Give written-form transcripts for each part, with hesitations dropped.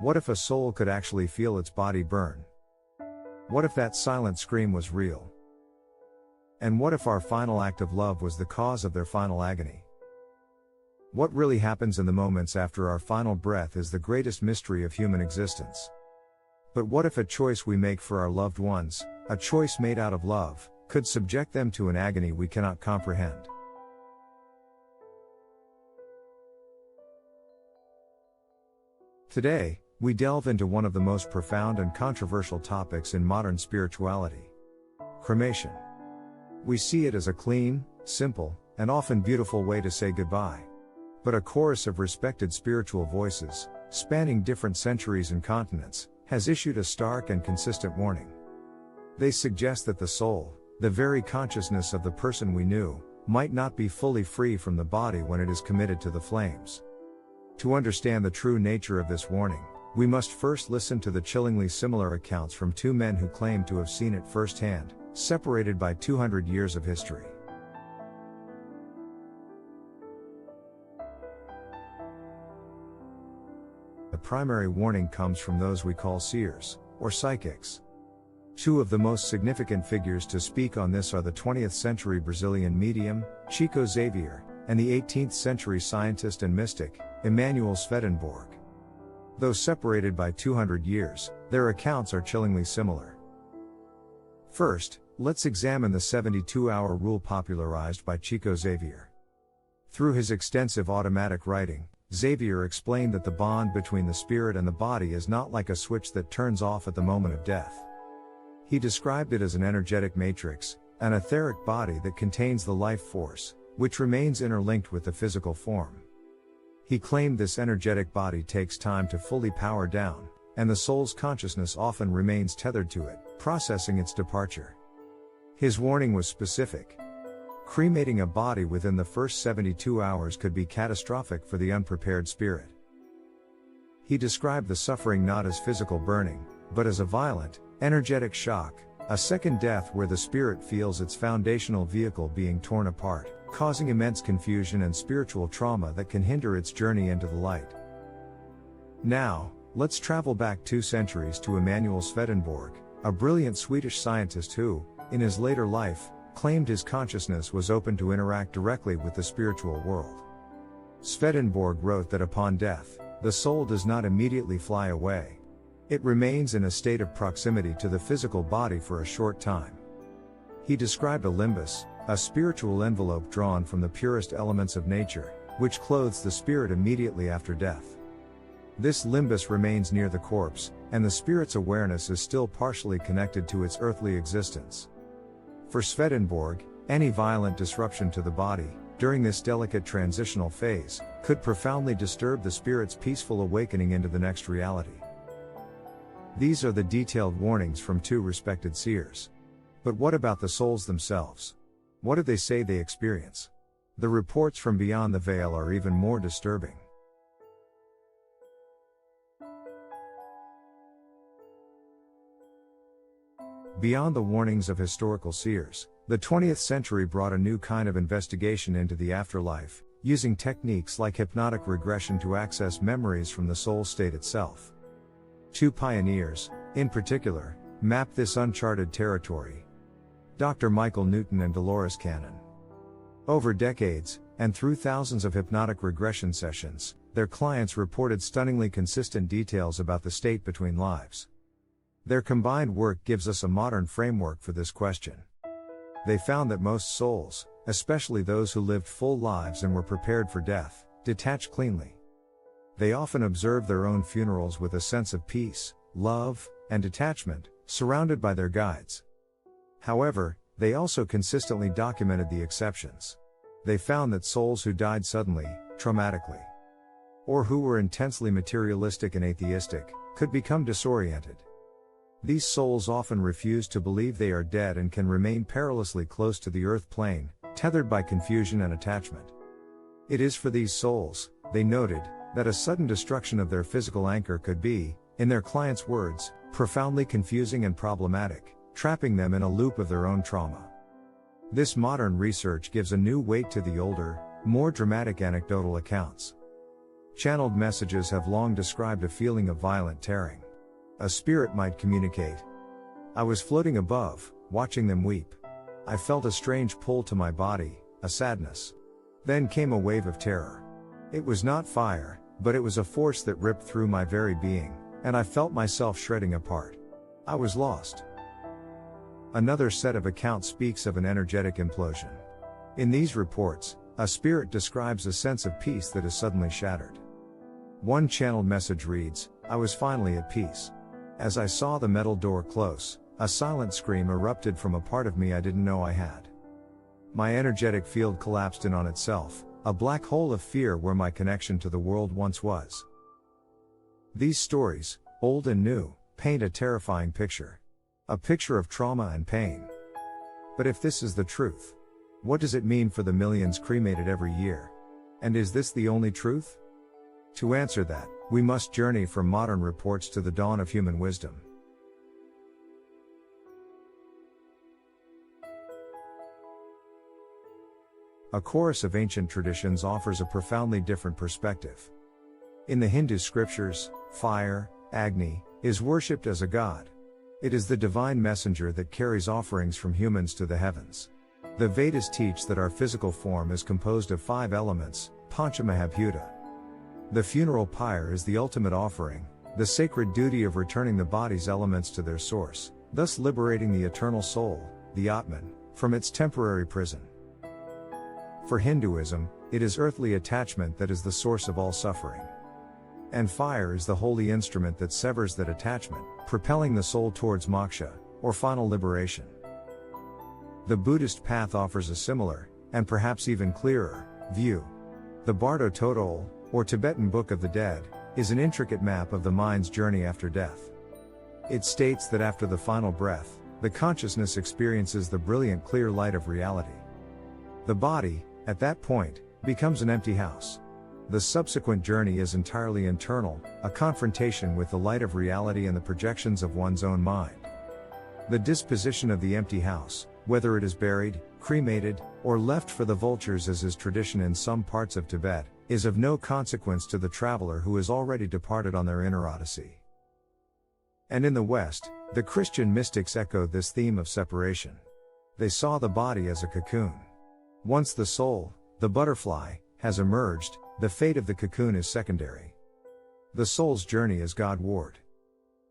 What if a soul could actually feel its body burn? What if that silent scream was real? And what if our final act of love was the cause of their final agony? What really happens in the moments after our final breath is the greatest mystery of human existence. But what if a choice we make for our loved ones, a choice made out of love, could subject them to an agony we cannot comprehend? Today, we delve into one of the most profound and controversial topics in modern spirituality: cremation. We see it as a clean, simple, and often beautiful way to say goodbye. But a chorus of respected spiritual voices, spanning different centuries and continents, has issued a stark and consistent warning. They suggest that the soul, the very consciousness of the person we knew, might not be fully free from the body when it is committed to the flames. To understand the true nature of this warning, we must first listen to the chillingly similar accounts from two men who claim to have seen it firsthand, separated by 200 years of history. The primary warning comes from those we call seers, or psychics. Two of the most significant figures to speak on this are the 20th century Brazilian medium, Chico Xavier, and the 18th century scientist and mystic, Emanuel Swedenborg. Though separated by 200 years, their accounts are chillingly similar. First, let's examine the 72-hour rule popularized by Chico Xavier. Through his extensive automatic writing, Xavier explained that the bond between the spirit and the body is not like a switch that turns off at the moment of death. He described it as an energetic matrix, an etheric body that contains the life force, which remains interlinked with the physical form. He claimed this energetic body takes time to fully power down, and the soul's consciousness often remains tethered to it, processing its departure. His warning was specific. Cremating a body within the first 72 hours could be catastrophic for the unprepared spirit. He described the suffering not as physical burning, but as a violent, energetic shock, a second death where the spirit feels its foundational vehicle being torn apart, causing immense confusion and spiritual trauma that can hinder its journey into the light. Now, let's travel back 2 centuries to Emanuel Swedenborg, a brilliant Swedish scientist who, in his later life, claimed his consciousness was open to interact directly with the spiritual world. Swedenborg wrote that upon death, the soul does not immediately fly away. It remains in a state of proximity to the physical body for a short time. He described a limbus, a spiritual envelope drawn from the purest elements of nature, which clothes the spirit immediately after death. This limbus remains near the corpse, and the spirit's awareness is still partially connected to its earthly existence. For Swedenborg, any violent disruption to the body, during this delicate transitional phase, could profoundly disturb the spirit's peaceful awakening into the next reality. These are the detailed warnings from 2 respected seers. But what about the souls themselves? What do they say they experience? The reports from beyond the veil are even more disturbing. Beyond the warnings of historical seers, the 20th century brought a new kind of investigation into the afterlife, using techniques like hypnotic regression to access memories from the soul state itself. 2 pioneers, in particular, mapped this uncharted territory: Dr. Michael Newton and Dolores Cannon. Over decades, and through thousands of hypnotic regression sessions, their clients reported stunningly consistent details about the state between lives. Their combined work gives us a modern framework for this question. They found that most souls, especially those who lived full lives and were prepared for death, detach cleanly. They often observe their own funerals with a sense of peace, love, and detachment, surrounded by their guides. However, they also consistently documented the exceptions. They found that souls who died suddenly, traumatically, or who were intensely materialistic and atheistic, could become disoriented. These souls often refuse to believe they are dead and can remain perilously close to the earth plane, tethered by confusion and attachment. It is for these souls, they noted, that a sudden destruction of their physical anchor could be, in their clients' words, profoundly confusing and problematic, trapping them in a loop of their own trauma. This modern research gives a new weight to the older, more dramatic anecdotal accounts. Channeled messages have long described a feeling of violent tearing. A spirit might communicate. I was floating above, watching them weep. I felt a strange pull to my body, a sadness. Then came a wave of terror. It was not fire, but it was a force that ripped through my very being, and I felt myself shredding apart. I was lost. Another set of accounts speaks of an energetic implosion. In these reports, a spirit describes a sense of peace that is suddenly shattered. One channeled message reads, "I was finally at peace. As I saw the metal door close, a silent scream erupted from a part of me I didn't know I had. My energetic field collapsed in on itself, a black hole of fear where my connection to the world once was." These stories, old and new, paint a terrifying picture. A picture of trauma and pain. But if this is the truth, what does it mean for the millions cremated every year? And is this the only truth? To answer that, we must journey from modern reports to the dawn of human wisdom. A chorus of ancient traditions offers a profoundly different perspective. In the Hindu scriptures, fire, Agni, is worshipped as a god. It is the divine messenger that carries offerings from humans to the heavens. The Vedas teach that our physical form is composed of 5 elements, Panchamahabhuta. The funeral pyre is the ultimate offering, the sacred duty of returning the body's elements to their source, thus liberating the eternal soul, the Atman, from its temporary prison. For Hinduism, it is earthly attachment that is the source of all suffering. And fire is the holy instrument that severs that attachment, propelling the soul towards moksha, or final liberation. The Buddhist path offers a similar, and perhaps even clearer, view. The Bardo Todol, or Tibetan Book of the Dead, is an intricate map of the mind's journey after death. It states that after the final breath, the consciousness experiences the brilliant clear light of reality. The body, at that point, becomes an empty house. The subsequent journey is entirely internal, a confrontation with the light of reality and the projections of one's own mind. The disposition of the empty house, whether it is buried, cremated, or left for the vultures as is tradition in some parts of Tibet, is of no consequence to the traveler who has already departed on their inner odyssey. And in the West, the Christian mystics echoed this theme of separation. They saw the body as a cocoon. Once the soul, the butterfly, has emerged, the fate of the cocoon is secondary. The soul's journey is Godward.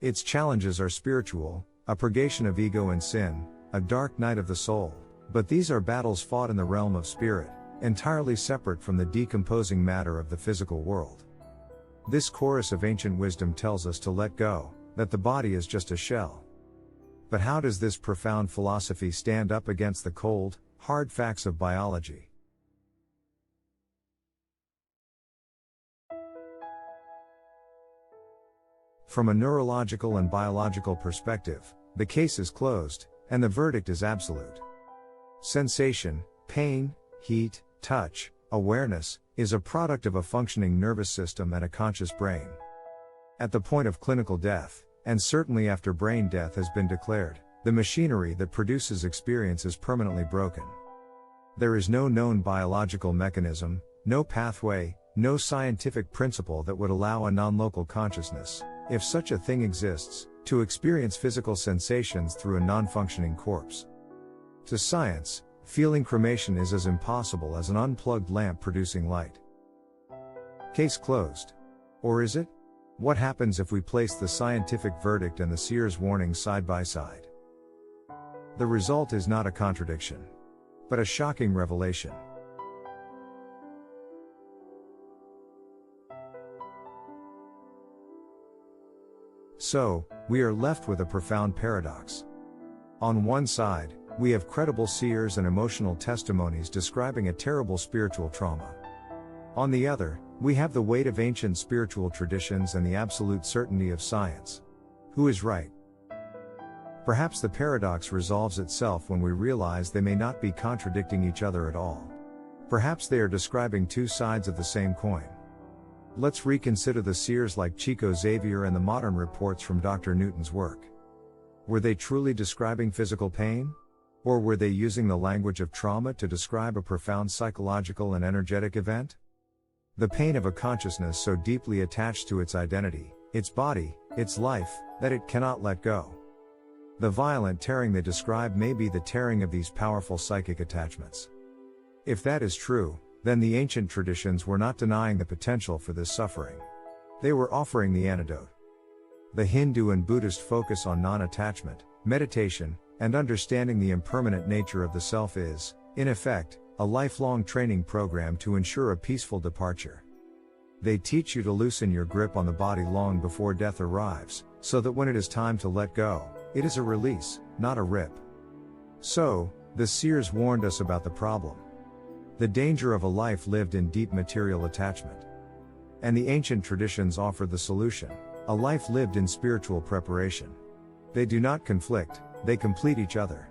Its challenges are spiritual, a purgation of ego and sin, a dark night of the soul, but these are battles fought in the realm of spirit, entirely separate from the decomposing matter of the physical world. This chorus of ancient wisdom tells us to let go, that the body is just a shell. But how does this profound philosophy stand up against the cold, hard facts of biology? From a neurological and biological perspective, the case is closed, and the verdict is absolute. Sensation, pain, heat, touch, awareness, is a product of a functioning nervous system and a conscious brain. At the point of clinical death, and certainly after brain death has been declared, the machinery that produces experience is permanently broken. There is no known biological mechanism, no pathway, no scientific principle that would allow a non-local consciousness, if such a thing exists, to experience physical sensations through a non-functioning corpse. To science, feeling cremation is as impossible as an unplugged lamp producing light. Case closed. Or is it? What happens if we place the scientific verdict and the seer's warning side by side? The result is not a contradiction, but a shocking revelation. So, we are left with a profound paradox. On one side, we have credible seers and emotional testimonies describing a terrible spiritual trauma. On the other, we have the weight of ancient spiritual traditions and the absolute certainty of science. Who is right? Perhaps the paradox resolves itself when we realize they may not be contradicting each other at all. Perhaps they are describing two sides of the same coin. Let's reconsider the seers like Chico Xavier and the modern reports from Dr. Newton's work. Were they truly describing physical pain? Or were they using the language of trauma to describe a profound psychological and energetic event? The pain of a consciousness so deeply attached to its identity, its body, its life, that it cannot let go. The violent tearing they describe may be the tearing of these powerful psychic attachments. If that is true, then the ancient traditions were not denying the potential for this suffering. They were offering the antidote. The Hindu and Buddhist focus on non-attachment, meditation, and understanding the impermanent nature of the self is, in effect, a lifelong training program to ensure a peaceful departure. They teach you to loosen your grip on the body long before death arrives, so that when it is time to let go, it is a release, not a rip. So, the seers warned us about the problem. The danger of a life lived in deep material attachment. And the ancient traditions offer the solution, a life lived in spiritual preparation. They do not conflict, they complete each other.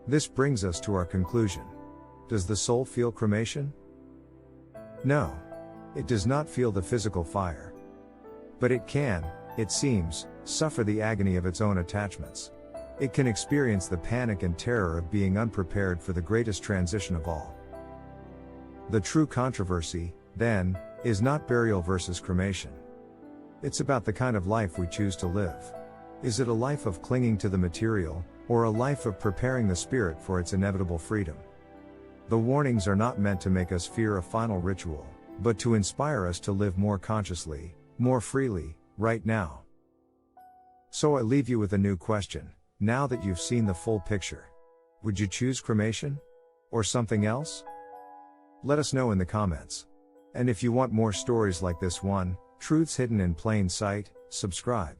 This brings us to our conclusion. Does the soul feel cremation? No. It does not feel the physical fire. But it can, it seems, suffer the agony of its own attachments. It can experience the panic and terror of being unprepared for the greatest transition of all. The true controversy, then, is not burial versus cremation. It's about the kind of life we choose to live. Is it a life of clinging to the material, or a life of preparing the spirit for its inevitable freedom? The warnings are not meant to make us fear a final ritual, but to inspire us to live more consciously, more freely, right now. So I leave you with a new question, now that you've seen the full picture. Would you choose cremation? Or something else? Let us know in the comments. And if you want more stories like this one, Truths Hidden in Plain Sight, subscribe.